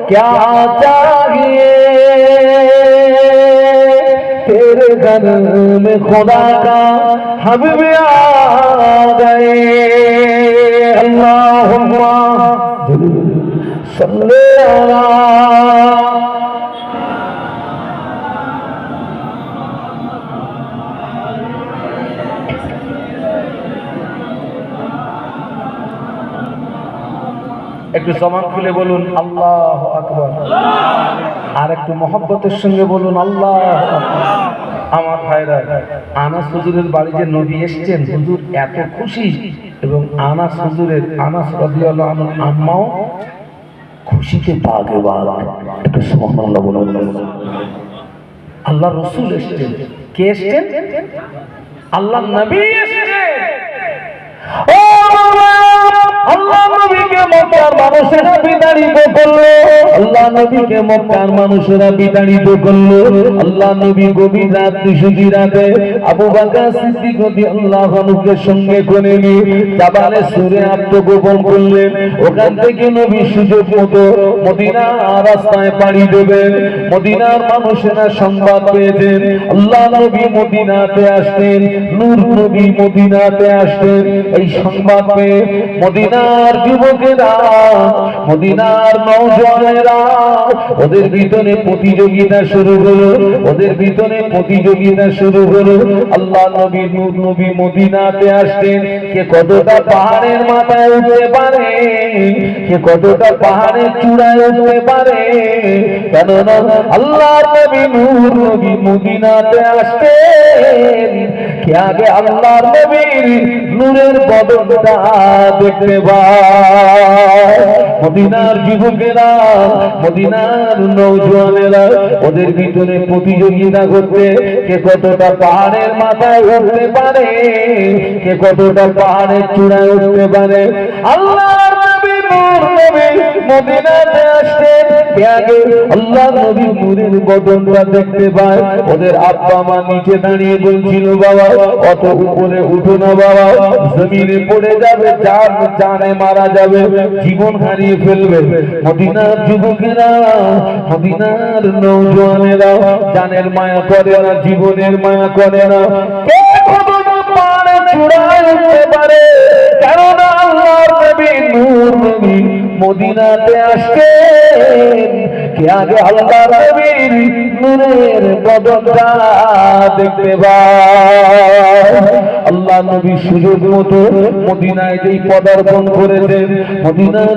क्या चाहिए तेरे घर में खुदा का हबीब आ गए। अल्लाहुम्मा सल्ले अला। একটু জবান খুলে বলুন আল্লাহু আকবার, আর একটু মহব্বতের সঙ্গে বলুন আল্লাহু আকবার। আমার ভাইরা, আনাস হুজুরের বাড়ি যে নবী এসেছেন, হুজুর এত খুশি, এবং আনাস হুজুরের, আনাস রাদিয়াল্লাহু আনহু আম্মাও খুশিতে বাগেবাগ। একটু সুবহানাল্লাহ বলুন। আল্লাহ রাসূল এসেছেন। কে এসেছেন? আল্লাহ নবী এসেছেন। ও আল্লাহ নবীকে মক্কার মানুষেরা বিতাড়িত করলো, আল্লাহ নবীকে মক্কার মানুষেরা বিতাড়িত করলো। আল্লাহ নবী গভীর রাত নিশুতি রাতে আবু বকর সিদ্দিক রাদিয়াল্লাহু আনহুকে সঙ্গে করে নিয়ে জাবালে সুরে আত্মগোপন করলেন। ওখান থেকে নবী সুযোগ মতো মদিনার রাস্তায় পাড়ি দেবেন। মদিনার মানুষেরা সংবাদ পেয়েছেন আল্লাহ নবী মদিনাতে আসতেন, নূর নবী মদিনাতে আসতেন। এই সংবাদ পেয়ে মদিনার যুবকেরা, মদিনার নওজওয়ানেরা, ওদের ভিতরে প্রতিযোগিতা শুরু হলো, ওদের ভিতরে প্রতিযোগিতা শুরু হলো। আল্লাহ নবী, নূর নবী মদিনাতে আসতেন, কে কতটা পাহাড়ের মাথায় উঠতে পারে, কে কতটা পাহাড়ের চূড়ায় উঠতে পারে। কেননা আল্লাহ নবী, নূর নবী মদিনাতে আসতেন, কে আগে আল্লাহ নবীর নূরের বদনটা দেখতে পায়। মদিনার যুবকেরা, মদিনার নওজওয়ানেরা, ওদের ভিতরে প্রতিযোগিতা করতে, কে কতটা পাহাড়ের মাথায় উঠতে পারে, কে কতটা পাহাড়ের চূড়ায় উঠতে পারে। আল্লাহর নবী, নূর নবী মদিনাতে আসতেন, কে আগে আল্লাহ নবী নূরের বদনটা দেখতে পায়। ওদের আব্বা মা নিচে দাঁড়িয়ে বলছিল, বাবা অত উপরে উঠো না বাবা, জমিনে পড়ে যাবে, জানে মারা যাবে, জীবন হারিয়ে ফেলবে। মদিনার যুবকেরা, মদিনার নওজওয়ানেরা জানের মায়া করে না, জীবনের মায়া করে না। কে কতটা পাহাড়ে চূড়ায় উঠতে পারে, কেননা আল্লাহর নবী, নূর নবী মদিনাতে আসতেন, কে আগে আল্লাহ নবীর নূরের বদনটা দেখতে পায়। আল্লাহ নবী সুযোগ মতো মদিনায় যেই পদার্পণ করেছেন, মদিনার